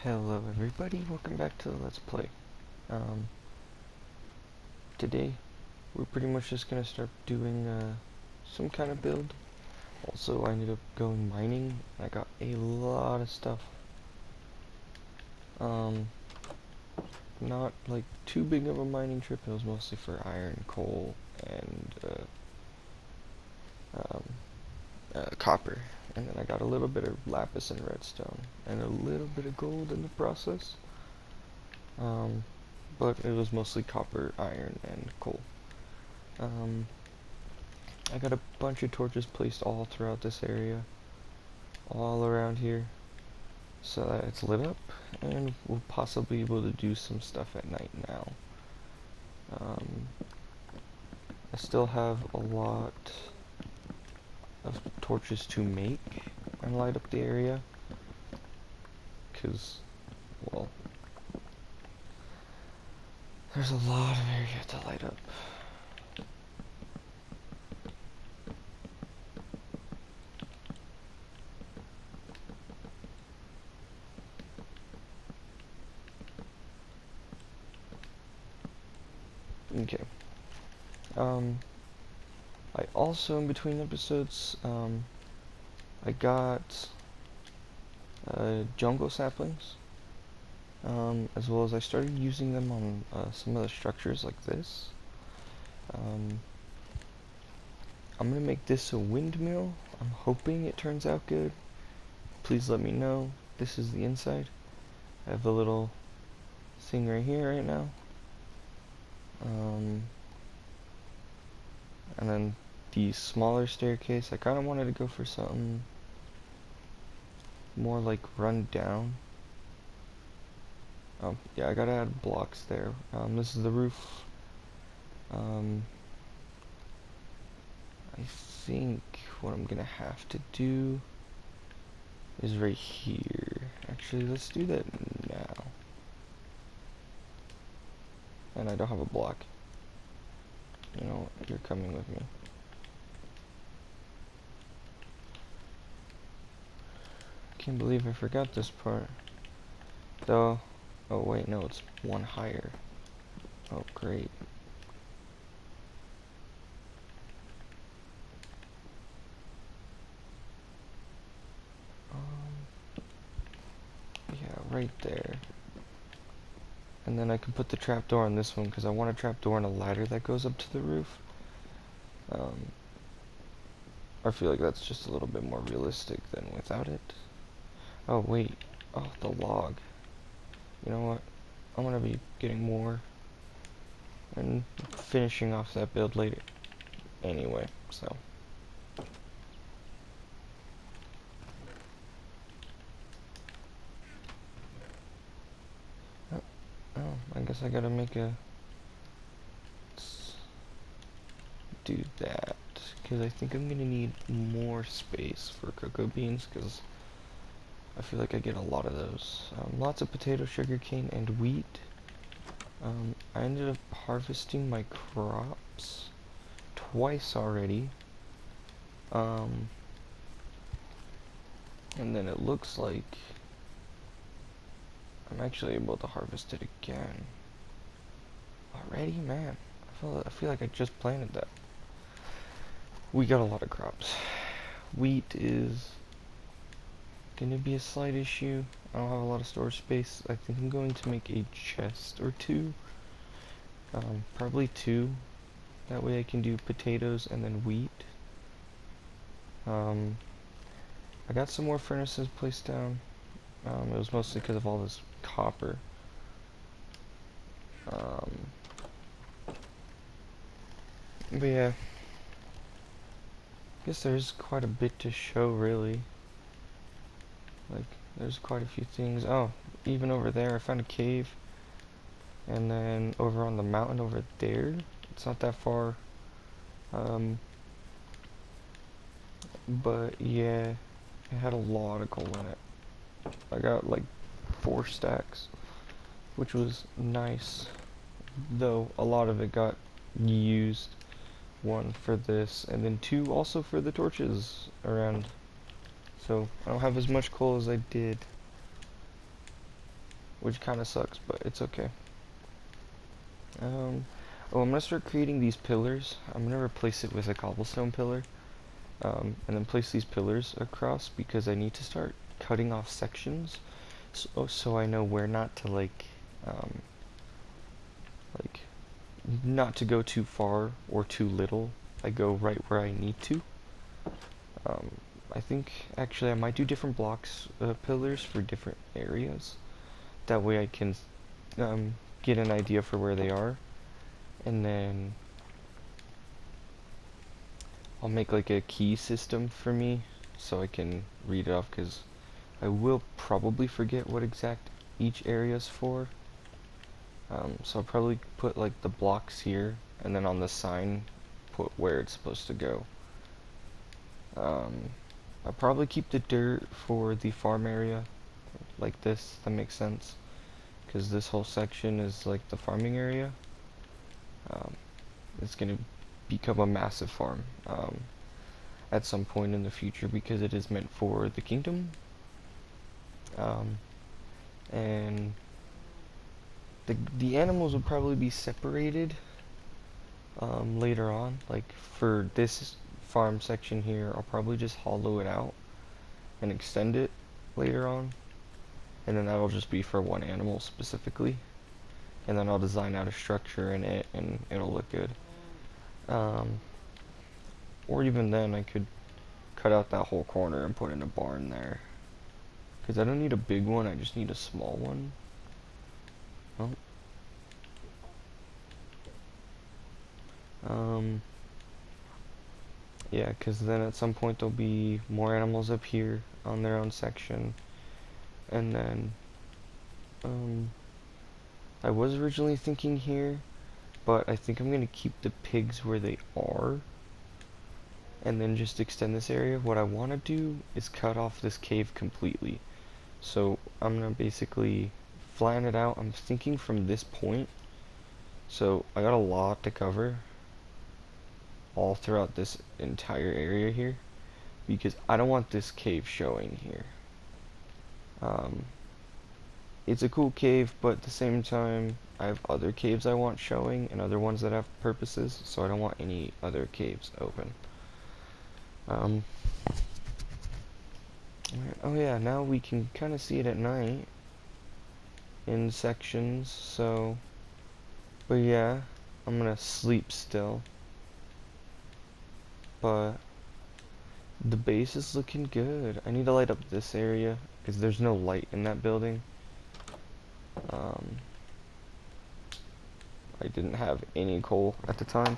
Hello everybody, welcome back to the Let's Play. Today we're pretty much just gonna start doing some kind of build. Also I ended up going mining. I got a lot of stuff. Not like too big of a mining trip, it was mostly for iron, coal, and copper. And then I got a little bit of lapis and redstone, and a little bit of gold in the process. But it was mostly copper, iron, and coal. I got a bunch of torches placed all throughout this area, all around here, so that it's lit up, and we'll possibly be able to do some stuff at night now. I still have a lot of torches to make and light up the area, because, well, there's a lot of area to light up. Okay. I also, in between episodes, I got jungle saplings, as well as I started using them on some of the structures like this. I'm gonna make this a windmill. I'm hoping it turns out good. Please let me know. This is the inside. I have a little thing right here right now. And then the smaller staircase, I kind of wanted to go for something more like run down. Yeah, I gotta add blocks there. This is the roof. I think what I'm gonna have to do is right here. Actually, let's do that now. And I don't have a block. You know, you're coming with me. Can't believe I forgot this part. Though, oh wait, no, it's one higher. Oh, great. Yeah, right there. And then I can put the trapdoor on this one because I want a trapdoor and a ladder that goes up to the roof. I feel like that's just a little bit more realistic than without it. Oh wait, oh, the log. You know what? I'm gonna be getting more and finishing off that build later. Anyway, so. Oh, I guess I gotta make a. Do that because I think I'm gonna need more space for cocoa beans because I feel like I get a lot of those. Lots of potato, sugarcane, and wheat. I ended up harvesting my crops twice already. And then it looks like I'm actually able to harvest it again. Already? Man, I feel like I just planted that. We got a lot of crops. Wheat is gonna be a slight issue. I don't have a lot of storage space. I think I'm going to make a chest or two. Probably two. That way I can do potatoes and then wheat. I got some more furnaces placed down. It was mostly because of all this copper. But yeah. I guess there's quite a bit to show, really. Like, there's quite a few things. Oh, even over there, I found a cave. And then over on the mountain over there, it's not that far. But yeah, it had a lot of coal in it. I got like 4 stacks, which was nice. Though a lot of it got used. 1 for this, and then 2 also for the torches around. So I don't have as much coal as I did. which kind of sucks, but it's okay. Oh, I'm gonna start creating these pillars. I'm gonna replace it with a cobblestone pillar, and then place these pillars across because I need to start cutting off sections, so I know where not to um, like not to go too far or too little. I go right where I need to. Um, I think actually I might do different blocks, pillars for different areas. That way I can get an idea for where they are, and then I'll make like a key system for me so I can read it off because I will probably forget what exact each area is for. So I'll probably put like the blocks here and then on the sign put where it's supposed to go. I'll probably keep the dirt for the farm area like this. That makes sense because this whole section is like the farming area. It's gonna become a massive farm at some point in the future because it is meant for the kingdom. Um, and the animals will probably be separated later on. Like for this farm section here, I'll probably just hollow it out and extend it later on, and then that'll just be for one animal specifically, and then I'll design out a structure in it and it'll look good. Or even then I could cut out that whole corner and put in a barn there, because I don't need a big one, I just need a small one. Oh. Yeah, because then at some point there'll be more animals up here on their own section, and then I was originally thinking here, but I think I'm gonna keep the pigs where they are and then just extend this area. What I want to do is cut off this cave completely, so I'm gonna basically flatten it out. I'm thinking from this point, so I got a lot to cover all throughout this entire area here because I don't want this cave showing here. It's a cool cave, but at the same time I have other caves I want showing and other ones that have purposes, so I don't want any other caves open. Oh yeah, now we can kind of see it at night in sections, so, but yeah, I'm gonna sleep still, but the base is looking good. I need to light up this area because there's no light in that building. I didn't have any coal at the time.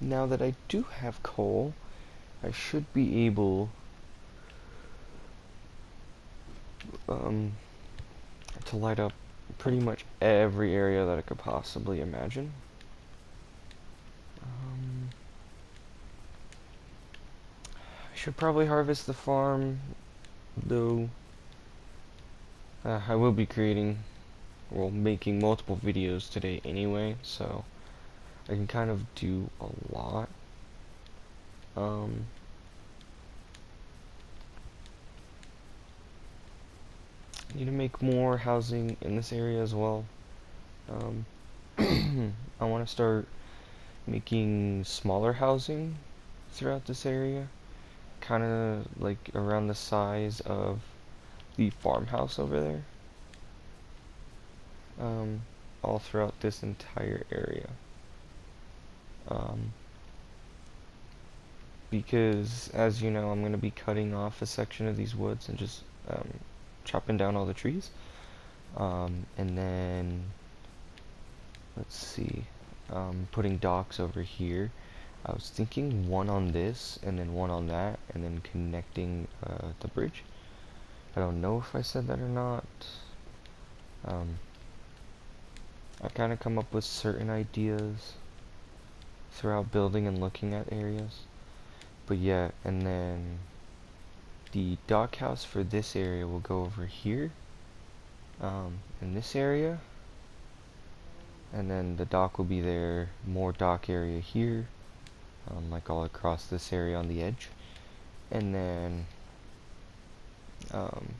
Now that I do have coal, I should be able to light up pretty much every area that I could possibly imagine. I should probably harvest the farm, though. I will be making multiple videos today anyway, so I can kind of do a lot. Need to make more housing in this area as well. I want to start making smaller housing throughout this area, kind of like around the size of the farmhouse over there, all throughout this entire area. Because as you know, I'm going to be cutting off a section of these woods and just chopping down all the trees, and then let's see, putting docks over here. I was thinking one on this and then one on that and then connecting the bridge. I don't know if I said that or not. I kind of come up with certain ideas throughout building and looking at areas. But yeah, and then the dock house for this area will go over here, in this area, and then the dock will be there, more dock area here, like all across this area on the edge, and then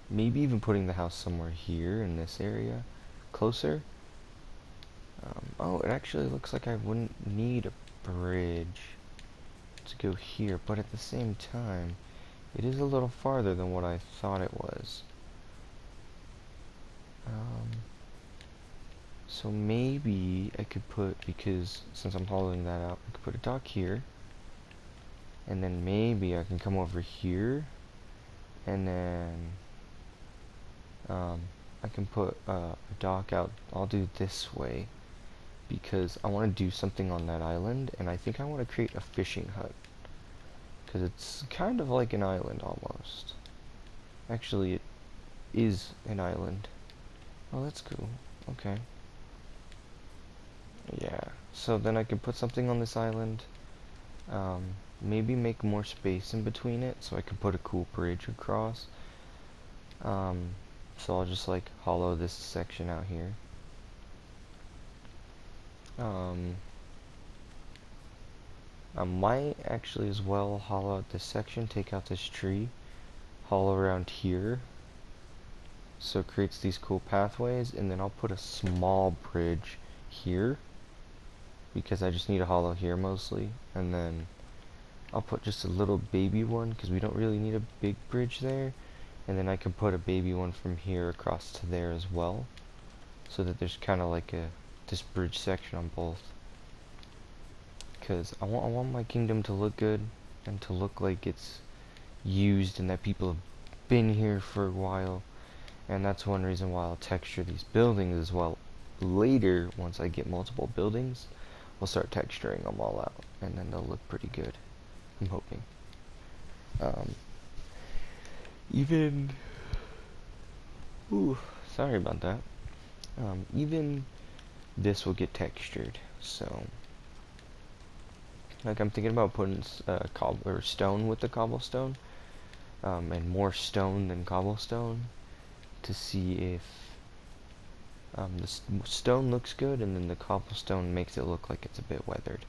Maybe even putting the house somewhere here in this area, closer. Oh, it actually looks like I wouldn't need a bridge to go here, but at the same time, it is a little farther than what I thought it was. So maybe I could put, because since I'm hollowing that out, I could put a dock here, and then maybe I can come over here, and then I can put a dock out. I'll do this way because I want to do something on that island, and I think I want to create a fishing hut because it's kind of like an island almost. Actually, it is an island. Oh, that's cool. Okay. Yeah. So then I can put something on this island. Maybe make more space in between it so I can put a cool bridge across. So I'll just like hollow this section out here. I might actually as well hollow out this section, take out this tree, hollow around here, so it creates these cool pathways, and then I'll put a small bridge here, because I just need a hollow here mostly, and then I'll put just a little baby one, because we don't really need a big bridge there, and then I can put a baby one from here across to there as well, so that there's kind of like this bridge section on both. Because I want my kingdom to look good, and to look like it's used and that people have been here for a while, and that's one reason why I'll texture these buildings as well. Later, once I get multiple buildings, we'll start texturing them all out, and then they'll look pretty good. I'm hoping. Even, ooh, sorry about that. Even this will get textured, so like I'm thinking about putting or stone with the cobblestone, and more stone than cobblestone, to see if the stone looks good, and then the cobblestone makes it look like it's a bit weathered.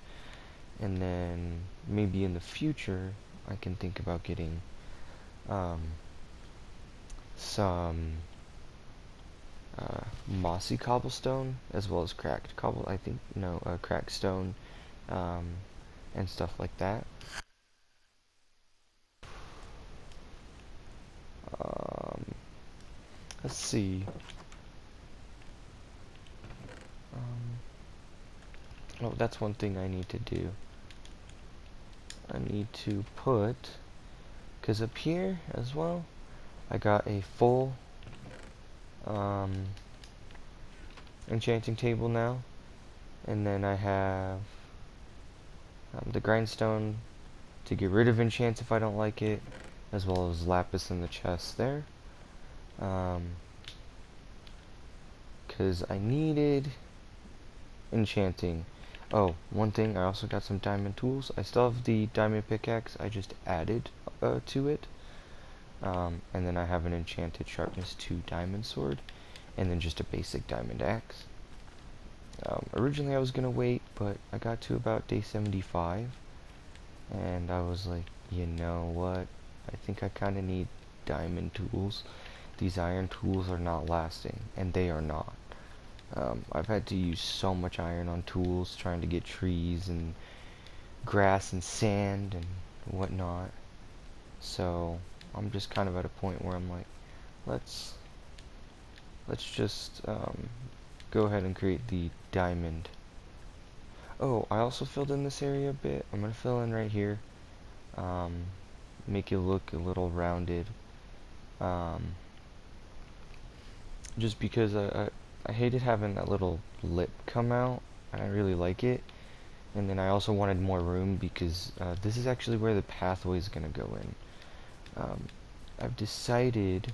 And then maybe in the future, I can think about getting some mossy cobblestone as well as cracked cracked stone, and stuff like that. Um, let's see. Oh, that's one thing I need to do. I need to put, because up here as well, I got a full enchanting table now, and then I have the grindstone to get rid of enchants if I don't like it, as well as lapis in the chest there, because I needed enchanting. Oh, one thing, I also got some diamond tools. I still have the diamond pickaxe, I just added to it. And then I have an enchanted sharpness 2 diamond sword, and then just a basic diamond axe. Originally I was gonna wait, but I got to about day 75, and I was like, you know what? I think I kind of need diamond tools. These iron tools are not lasting, and they are not. I've had to use so much iron on tools trying to get trees and grass and sand and whatnot. So I'm just kind of at a point where I'm like, let's just go ahead and create the diamond. Oh, I also filled in this area a bit. I'm gonna fill in right here, make it look a little rounded, just because I hated having that little lip come out, and I really like it. And then I also wanted more room because this is actually where the pathway is going to go in. I've decided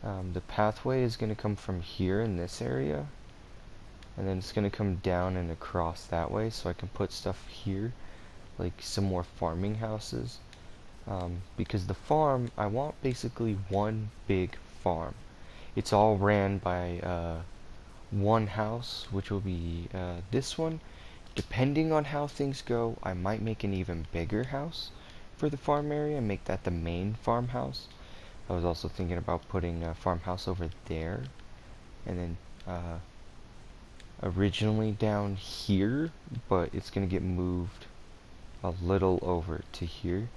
the pathway is going to come from here in this area, and then it's going to come down and across that way, so I can put stuff here, like some more farming houses. Because the farm, I want basically one big farm. It's all ran by one house, which will be this one. Depending on how things go, I might make an even bigger house for the farm area and make that the main farmhouse. I was also thinking about putting a farmhouse over there, and then originally down here, but it's gonna get moved a little over to here,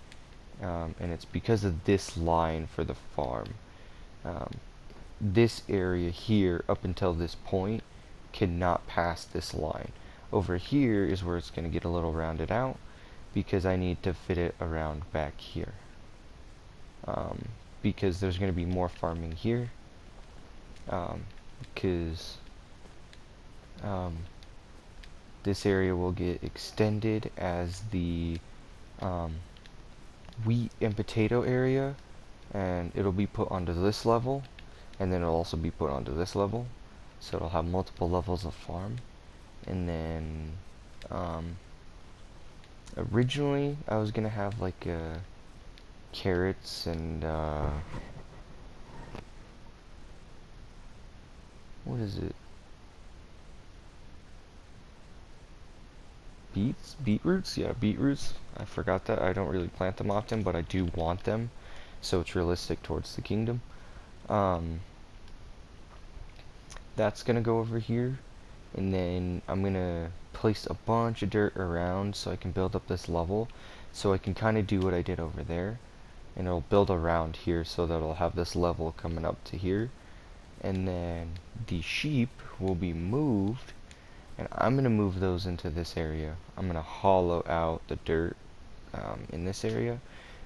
and it's because of this line for the farm. Um, this area here up until this point cannot pass this line. Over here is where it's going to get a little rounded out because I need to fit it around back here. Because there's going to be more farming here. Because this area will get extended as the wheat and potato area, and it'll be put onto this level, and then it'll also be put onto this level, so it'll have multiple levels of farm. And then originally I was gonna have like carrots and what is it, beetroots, yeah, beetroots. I forgot that I don't really plant them often, but I do want them, so it's realistic towards the kingdom. That's gonna go over here, and then I'm gonna place a bunch of dirt around so I can build up this level, so I can kind of do what I did over there, and it'll build around here so that it'll have this level coming up to here. And then the sheep will be moved, and I'm gonna move those into this area. I'm gonna hollow out the dirt in this area,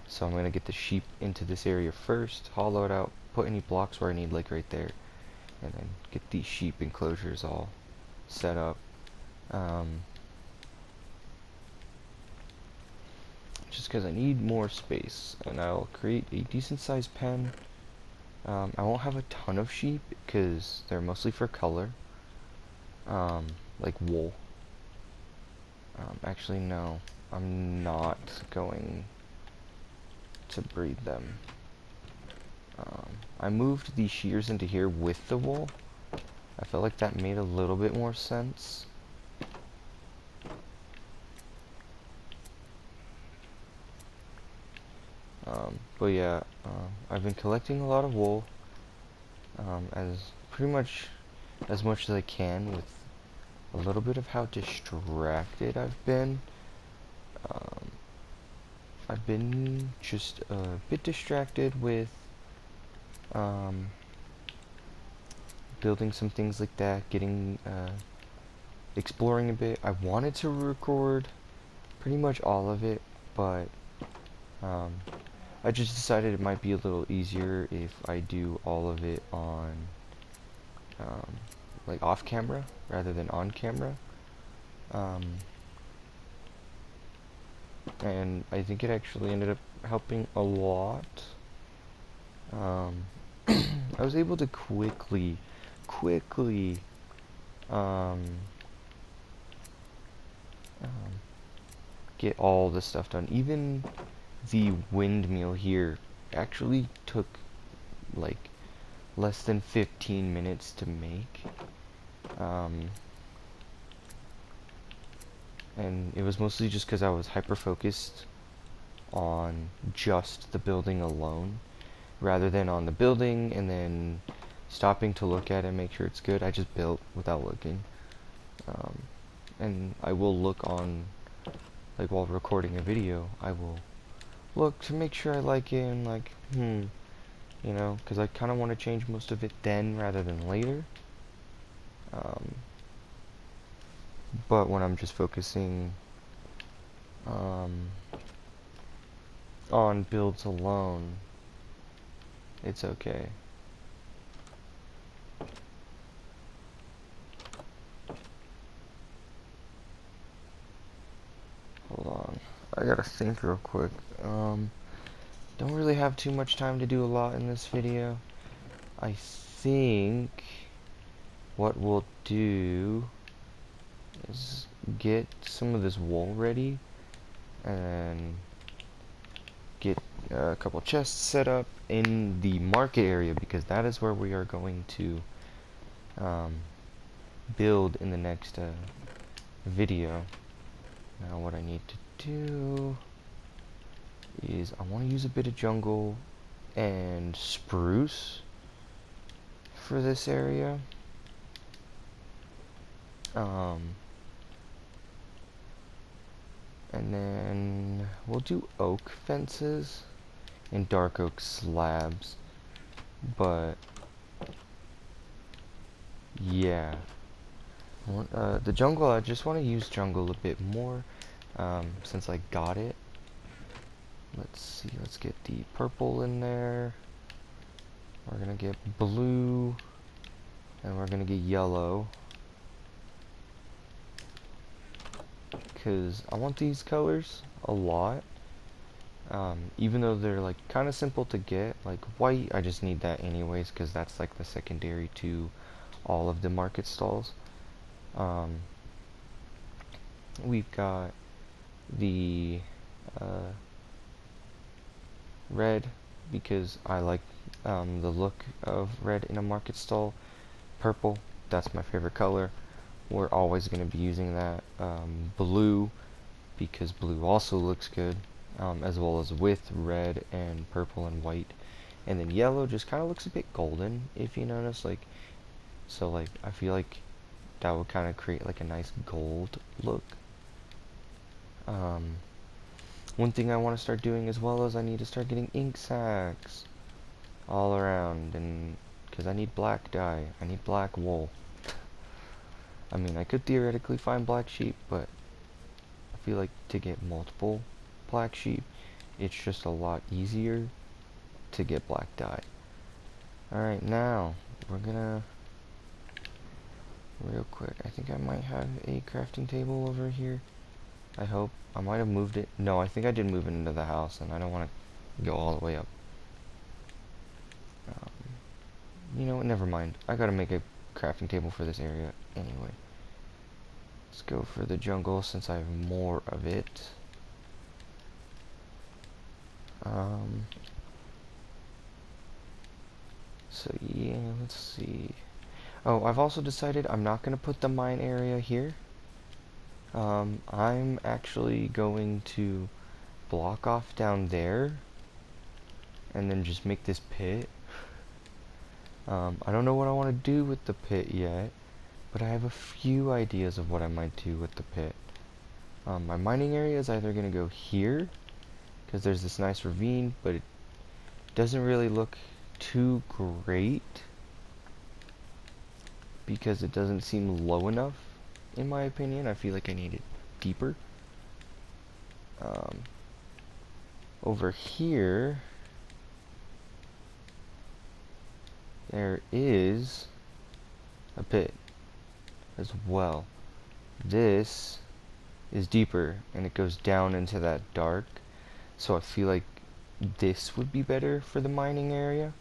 so I'm gonna get the sheep into this area first, hollow it out, put any blocks where I need, like right there, and then get these sheep enclosures all set up. Just because I need more space, and I'll create a decent sized pen. I won't have a ton of sheep because they're mostly for color, like wool. Actually, no, I'm not going to breed them. I moved the shears into here with the wool. I felt like that made a little bit more sense. But yeah, I've been collecting a lot of wool, as pretty much as much as I can, with a little bit of how distracted I've been. I've been just a bit distracted with building some things like that, getting exploring a bit. I wanted to record pretty much all of it, but I just decided it might be a little easier if I do all of it on like off camera rather than on camera. And I think it actually ended up helping a lot. I was able to quickly get all the stuff done. Even the windmill here actually took like less than 15 minutes to make. And it was mostly just because I was hyper focused on just the building alone, rather than on the building and then stopping to look at it and make sure it's good. I just built without looking. And I will look on, like while recording a video, I will look to make sure I like it and like, you know, because I kind of want to change most of it then rather than later. But when I'm just focusing on builds alone, it's okay. Hold on, I gotta think real quick. Don't really have too much time to do a lot in this video. I think what we'll do is get some of this wool ready and get a couple chests set up in the market area, because that is where we are going to build in the next video. Now what I need to do is I want to use a bit of jungle and spruce for this area. And then we'll do oak fences and dark oak slabs. But yeah, the jungle, I just want to use jungle a bit more since I got it. Let's see, let's get the purple in there. We're gonna get blue, and we're gonna get yellow. Because I want these colors a lot. Even though they're like kind of simple to get, like white, I just need that anyways because that's like the secondary to all of the market stalls. We've got the red because I like the look of red in a market stall. Purple, that's my favorite color. We're always going to be using that. Blue, because blue also looks good, as well as with red and purple and white. And then yellow just kind of looks a bit golden, if you notice. Like, so like I feel like that would kind of create like a nice gold look. One thing I want to start doing as well is I need to start getting ink sacs all around, and because I need black dye, I need black wool. I mean, I could theoretically find black sheep, but I feel like to get multiple black sheep, it's just a lot easier to get black dye. Alright, now we're gonna real quick, I think I might have a crafting table over here. I hope. I might have moved it. No, I think I did move it into the house, and I don't want to go all the way up. You know what, never mind. I gotta make a crafting table for this area anyway. Let's go for the jungle since I have more of it. So yeah, let's see. Oh, I've also decided I'm not gonna put the mine area here. I'm actually going to block off down there and then just make this pit. I don't know what I want to do with the pit yet, but I have a few ideas of what I might do with the pit. My mining area is either going to go here, because there's this nice ravine, but it doesn't really look too great, because it doesn't seem low enough, in my opinion. I feel like I need it deeper. Over here, there is a pit as well. This is deeper and it goes down into that dark, so I feel like this would be better for the mining area,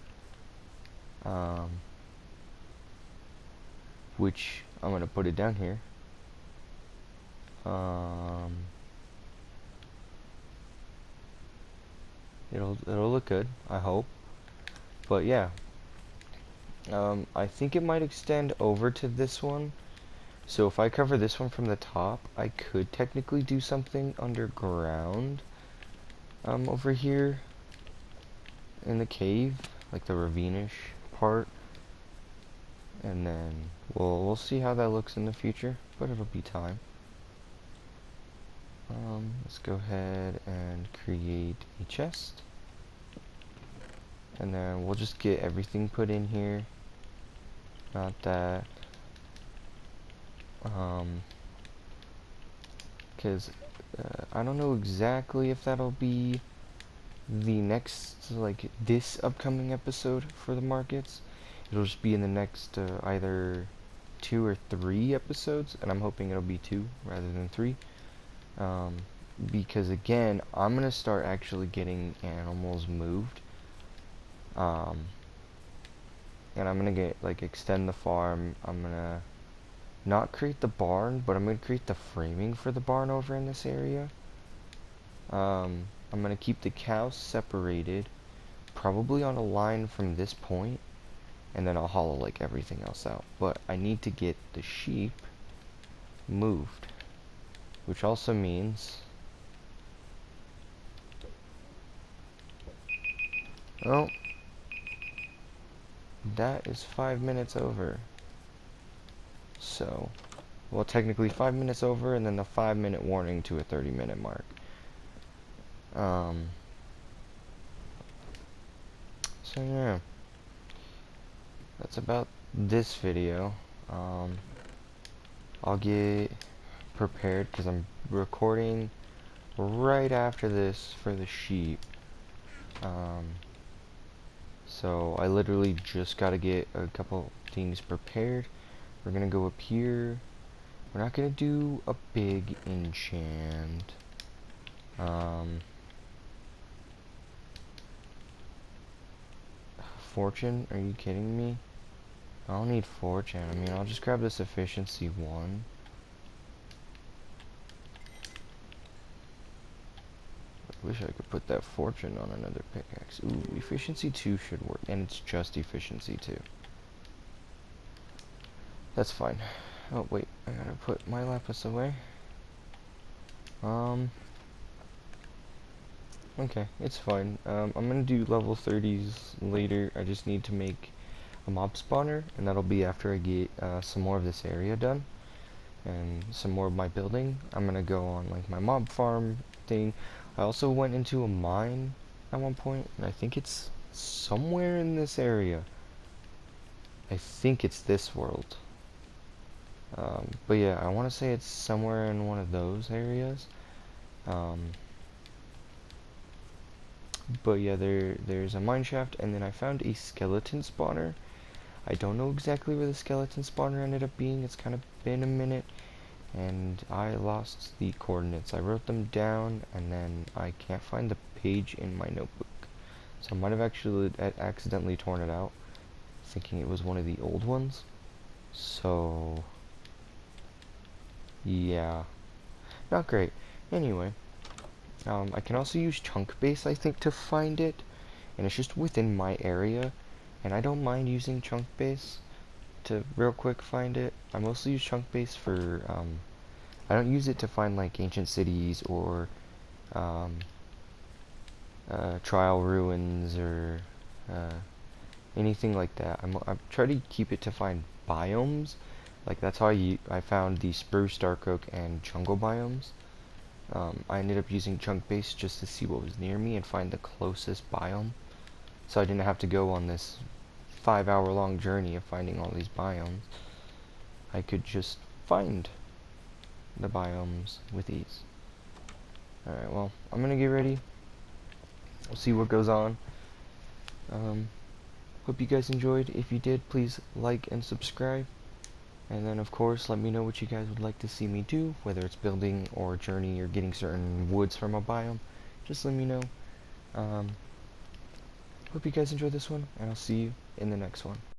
which I'm gonna put it down here. It'll look good, I hope. But yeah, I think it might extend over to this one. So if I cover this one from the top, I could technically do something underground over here in the cave, like the ravine-ish part. And then we'll see how that looks in the future, but it'll be time. Let's go ahead and create a chest. And then we'll just get everything put in here. Not that. Because I don't know exactly if that'll be the next, like, this upcoming episode for the markets. It'll just be in the next either 2 or 3 episodes, and I'm hoping it'll be 2 rather than 3. Because again, I'm gonna start actually getting animals moved. And I'm gonna get, like, extend the farm. I'm gonna not create the barn, but I'm gonna create the framing for the barn over in this area. I'm gonna keep the cows separated, probably on a line from this point, and then I'll hollow like everything else out. But I need to get the sheep moved, which also means, well, that is 5 minutes over. So, well, technically 5 minutes over, and then the 5-minute warning to a 30-minute mark. So yeah, that's about this video. I'll get prepared because I'm recording right after this for the sheep. So I literally just got to get a couple things prepared. We're gonna go up here. We're not gonna do a big enchant. Fortune? Are you kidding me? I don't need fortune. I mean, I'll just grab this efficiency 1. I wish I could put that fortune on another pickaxe. Ooh, efficiency 2 should work, and it's just efficiency 2. That's fine. Oh, wait, I gotta put my lapis away. Okay, it's fine. I'm gonna do level 30s later. I just need to make a mob spawner, and that'll be after I get some more of this area done and some more of my building. I'm gonna go on like my mob farm thing. I also went into a mine at one point, and I think it's somewhere in this area. I think it's this world. But yeah, I want to say it's somewhere in one of those areas. But yeah, there's a mine shaft, and then I found a skeleton spawner. I don't know exactly where the skeleton spawner ended up being. It's kind of been a minute, and I lost the coordinates. I wrote them down, and then I can't find the page in my notebook. So I might have actually accidentally torn it out, thinking it was one of the old ones. So yeah, not great. Anyway, I can also use chunk base, I think, to find it, and it's just within my area, and I don't mind using chunk base to real quick find it. I mostly use chunk base for I don't use it to find like ancient cities or trial ruins or anything like that. I try to keep it to find biomes. Like that's how I found the spruce, dark oak, and jungle biomes. I ended up using chunk base just to see what was near me and find the closest biome, so I didn't have to go on this 5-hour long journey of finding all these biomes. I could just find the biomes with ease. Alright, well, I'm gonna get ready. We'll see what goes on. Hope you guys enjoyed. If you did, please like and subscribe. And then, of course, let me know what you guys would like to see me do, whether it's building or journey or getting certain woods from a biome. Just let me know. Hope you guys enjoyed this one, and I'll see you in the next one.